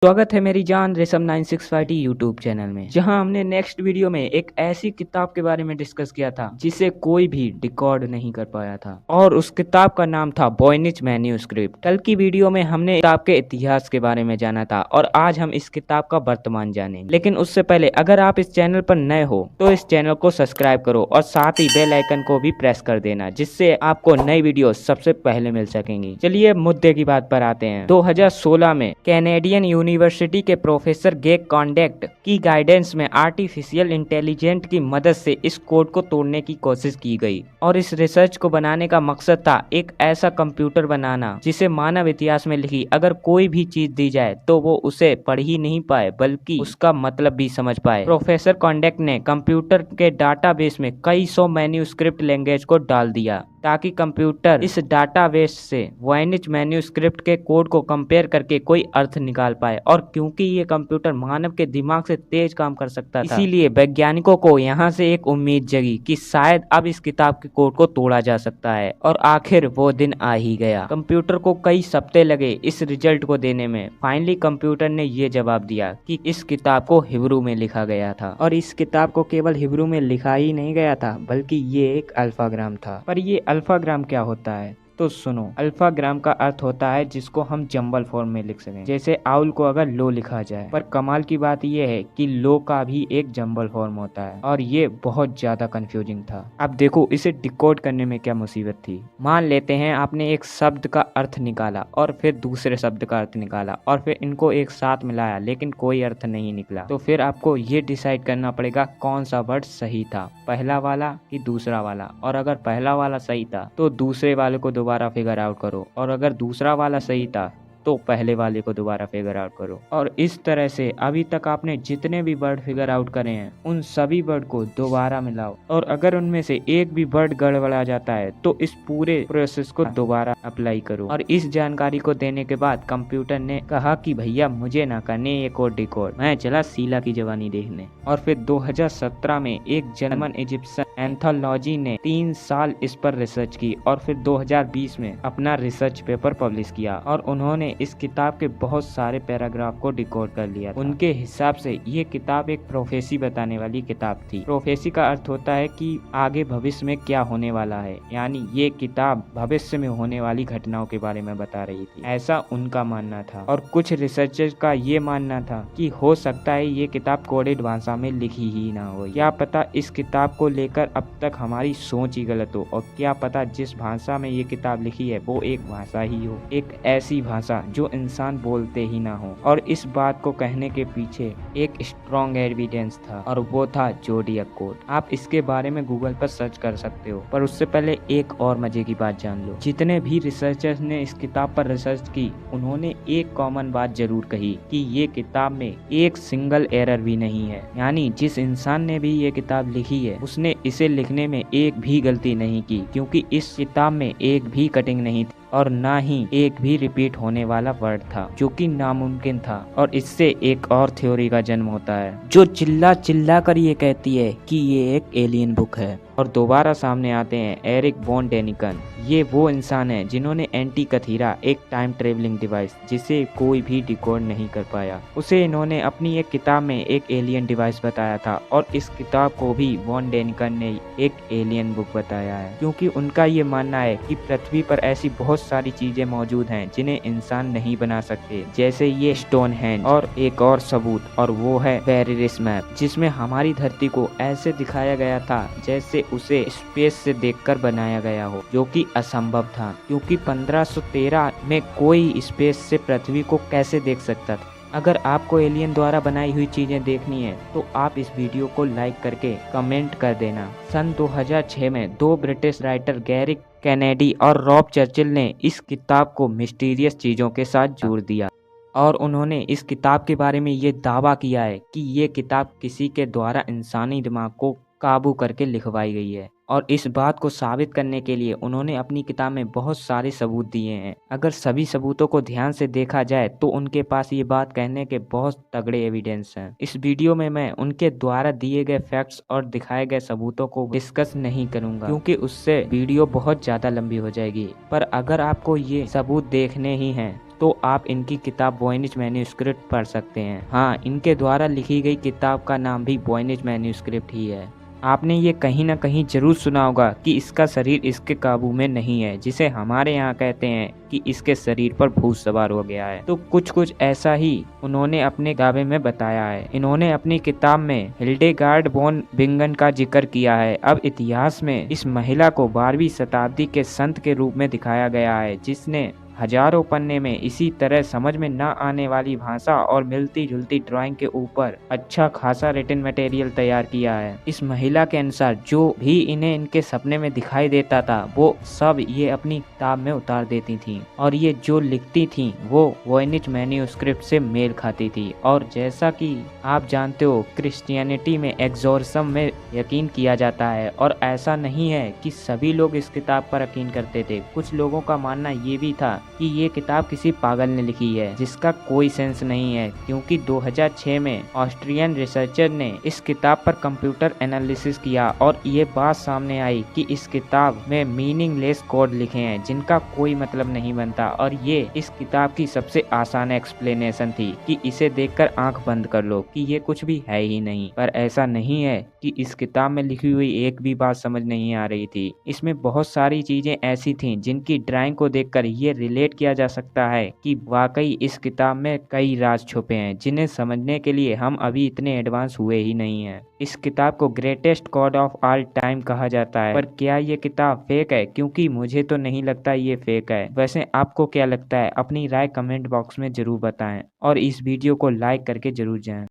स्वागत है मेरी जान ऋषभ 965 यूट्यूब चैनल में, जहां हमने नेक्स्ट वीडियो में एक ऐसी किताब के बारे में डिस्कस किया था जिसे कोई भी रिकॉर्ड नहीं कर पाया था और उस किताब का नाम था वॉयनिच मैन्यूस्क्रिप्ट। कल की वीडियो में हमने किताब के इतिहास के बारे में जाना था और आज हम इस किताब का वर्तमान जानेंगे। लेकिन उससे पहले अगर आप इस चैनल पर नए हो तो इस चैनल को सब्सक्राइब करो और साथ ही बेल आइकन को भी प्रेस कर देना, जिससे आपको नई वीडियो सबसे पहले मिल सकेंगी। चलिए मुद्दे की बात पर आते हैं। 2016 में कैनेडियन यूनिवर्सिटी के प्रोफेसर गेग कॉन्डेक्ट की गाइडेंस में आर्टिफिशियल इंटेलिजेंट की मदद से इस कोड को तोड़ने की कोशिश की गई और इस रिसर्च को बनाने का मकसद था एक ऐसा कंप्यूटर बनाना जिसे मानव इतिहास में लिखी अगर कोई भी चीज दी जाए तो वो उसे पढ़ ही नहीं पाए बल्कि उसका मतलब भी समझ पाए। प्रोफेसर कॉन्डेक्ट ने कंप्यूटर के डाटाबेस में कई सौ मैन्यूस्क्रिप्ट लैंग्वेज को डाल दिया ताकि कंप्यूटर इस डाटाबेस से वॉयनिच मैन्यूस्क्रिप्ट के कोड को कंपेयर करके कोई अर्थ निकाल पाए। और क्योंकि ये कंप्यूटर मानव के दिमाग से तेज काम कर सकता था, इसीलिए वैज्ञानिकों को यहाँ से एक उम्मीद जगी कि शायद अब इस किताब के कोड को तोड़ा जा सकता है। और आखिर वो दिन आ ही गया। कंप्यूटर को कई हफ्ते लगे इस रिजल्ट को देने में। फाइनली कंप्यूटर ने ये जवाब दिया कि इस किताब को हिब्रू में लिखा गया था और इस किताब को केवल हिब्रू में लिखा ही नहीं गया था बल्कि ये एक अल्फाग्राम था। पर ये अल्फाग्राम क्या होता है तो सुनो। अल्फाग्राम का अर्थ होता है जिसको हम जंबल फॉर्म में लिख सकें, जैसे आउल को अगर लो लिखा जाए। पर कमाल की बात यह है कि लो का भी एक जंबल फॉर्म होता है और ये बहुत ज्यादा कंफ्यूजिंग था। अब देखो इसे डिकोड करने में क्या मुसीबत थी। मान लेते हैं आपने एक शब्द का अर्थ निकाला और फिर दूसरे शब्द का अर्थ निकाला और फिर इनको एक साथ मिलाया लेकिन कोई अर्थ नहीं निकला, तो फिर आपको ये डिसाइड करना पड़ेगा कौन सा वर्ड सही था, पहला वाला कि दूसरा वाला। और अगर पहला वाला सही था तो दूसरे वाले को दोबारा फिगर आउट करो और अगर दूसरा वाला सही था तो पहले वाले को दोबारा फिगर आउट करो। और इस तरह से अभी तक आपने जितने भी वर्ड फिगर आउट करे हैं उन सभी वर्ड को दोबारा मिलाओ और अगर उनमें से एक भी वर्ड गड़बड़ा जाता है तो इस पूरे प्रोसेस को दोबारा अप्लाई करो। और इस जानकारी को देने के बाद कंप्यूटर ने कहा कि भैया मुझे ना करने ये कोड डिकोड, मैं चला शीला की जवानी देखने। और फिर 2017 में एक जर्मन इजिप्शियन एंथोलॉजी ने 3 साल इस पर रिसर्च की और फिर 2020 में अपना रिसर्च पेपर पब्लिश किया और उन्होंने इस किताब के बहुत सारे पैराग्राफ को डिकोड कर लिया था। उनके हिसाब से ये किताब एक प्रोफेसी बताने वाली किताब थी। प्रोफेसी का अर्थ होता है कि आगे भविष्य में क्या होने वाला है, यानी ये किताब भविष्य में होने वाली घटनाओं के बारे में बता रही थी, ऐसा उनका मानना था। और कुछ रिसर्चर्स का ये मानना था कि हो सकता है ये किताब कोडेड भाषा में लिखी ही ना हो। क्या पता इस किताब को लेकर अब तक हमारी सोच ही गलत हो और क्या पता जिस भाषा में ये किताब लिखी है वो एक भाषा ही हो, एक ऐसी भाषा जो इंसान बोलते ही ना हो। और इस बात को कहने के पीछे एक स्ट्रॉन्ग एविडेंस था और वो था ज़ोडिएक कोड। आप इसके बारे में गूगल पर सर्च कर सकते हो, पर उससे पहले एक और मजे की बात जान लो। जितने भी रिसर्चर्स ने इस किताब पर रिसर्च की उन्होंने एक कॉमन बात जरूर कही कि ये किताब में एक सिंगल एरर भी नहीं है, यानी जिस इंसान ने भी ये किताब लिखी है उसने इसे लिखने में एक भी गलती नहीं की, क्योंकि इस किताब में एक भी कटिंग नहीं थी और ना ही एक भी रिपीट होने वाला वर्ड था, जो कि नामुमकिन था। और इससे एक और थ्योरी का जन्म होता है जो चिल्ला चिल्ला कर ये कहती है कि ये एक एलियन बुक है। और दोबारा सामने आते हैं एरिक वॉन डेनिकन। ये वो इंसान है जिन्होंने एंटी कथीरा, एक टाइम ट्रेवलिंग डिवाइस जिसे कोई भी डिकोड नहीं कर पाया, उसे इन्होंने अपनी एक किताब में एक एलियन डिवाइस बताया था। और इस किताब को भी वॉन डेनिकन ने एक एलियन बुक बताया है, क्योंकि उनका ये मानना है कि पृथ्वी पर ऐसी बहुत सारी चीजें मौजूद हैं जिन्हें इंसान नहीं बना सकते, जैसे ये स्टोन हैंड। और एक और सबूत, और वो है वेरिरिस मैप, जिसमें हमारी धरती को ऐसे दिखाया गया था जैसे उसे स्पेस से देखकर बनाया गया हो, जो कि असंभव था, क्योंकि 1513 में कोई स्पेस से पृथ्वी को कैसे देख सकता था। अगर आपको एलियन द्वारा बनाई हुई चीजें देखनी है तो आप इस वीडियो को लाइक करके कमेंट कर देना। सन 2006 में 2 ब्रिटिश राइटर गैरी कैनेडी और रॉब चर्चिल ने इस किताब को मिस्टीरियस चीजों के साथ जोड़ दिया और उन्होंने इस किताब के बारे में ये दावा किया है कि ये किताब किसी के द्वारा इंसानी दिमाग को काबू करके लिखवाई गई है। और इस बात को साबित करने के लिए उन्होंने अपनी किताब में बहुत सारे सबूत दिए हैं। अगर सभी सबूतों को ध्यान से देखा जाए तो उनके पास ये बात कहने के बहुत तगड़े एविडेंस हैं। इस वीडियो में मैं उनके द्वारा दिए गए फैक्ट्स और दिखाए गए सबूतों को डिस्कस नहीं करूंगा, क्योंकि उससे वीडियो बहुत ज्यादा लंबी हो जाएगी। पर अगर आपको ये सबूत देखने ही हैं तो आप इनकी किताब वॉयनिच मैन्युस्क्रिप्ट पढ़ सकते हैं। हाँ, इनके द्वारा लिखी गई किताब का नाम भी वॉयनिच मैन्युस्क्रिप्ट ही है। आपने ये कहीं ना कहीं जरूर सुना होगा कि इसका शरीर इसके काबू में नहीं है, जिसे हमारे यहाँ कहते हैं कि इसके शरीर पर भूत सवार हो गया है। तो कुछ ऐसा ही उन्होंने अपने दावे में बताया है। इन्होंने अपनी किताब में हिल्डेगार्ड वॉन बिंगन का जिक्र किया है। अब इतिहास में इस महिला को 12वीं शताब्दी के संत के रूप में दिखाया गया है, जिसने हजारों पन्ने में इसी तरह समझ में न आने वाली भाषा और मिलती जुलती ड्राइंग के ऊपर अच्छा खासा रिटन मटेरियल तैयार किया है। इस महिला के अनुसार जो भी इन्हें इनके सपने में दिखाई देता था वो सब ये अपनी किताब में उतार देती थी, और ये जो लिखती थी वो वॉयनिच मैन्युस्क्रिप्ट से मेल खाती थी। और जैसा कि आप जानते हो, क्रिश्चियनिटी में एक्सोर्सिज्म में यकीन किया जाता है, और ऐसा नहीं है कि सभी लोग इस किताब पर यकीन करते थे। कुछ लोगों का मानना ये भी था कि ये किताब किसी पागल ने लिखी है जिसका कोई सेंस नहीं है, क्योंकि 2006 में ऑस्ट्रियन रिसर्चर ने इस किताब पर कंप्यूटर एनालिसिस किया और ये बात सामने आई कि इस किताब में मीनिंगलेस कोड लिखे हैं जिनका कोई मतलब नहीं बनता, और ये इस किताब की सबसे आसान एक्सप्लेनेशन थी कि इसे देखकर आंख बंद कर लो कि ये कुछ भी है ही नहीं। पर ऐसा नहीं है कि इस किताब में लिखी हुई एक भी बात समझ नहीं आ रही थी। इसमें बहुत सारी चीजें ऐसी थीं जिनकी ड्राइंग को देखकर ये रिलेट किया जा सकता है कि वाकई इस किताब में कई राज छुपे हैं जिन्हें समझने के लिए हम अभी इतने एडवांस हुए ही नहीं हैं। इस किताब को greatest God of all time कहा जाता है। पर क्या ये किताब फेक है? क्योंकि मुझे तो नहीं लगता ये फेक है। वैसे आपको क्या लगता है? अपनी राय कमेंट बॉक्स में जरूर बताएं और इस वीडियो को लाइक करके जरूर जाएं।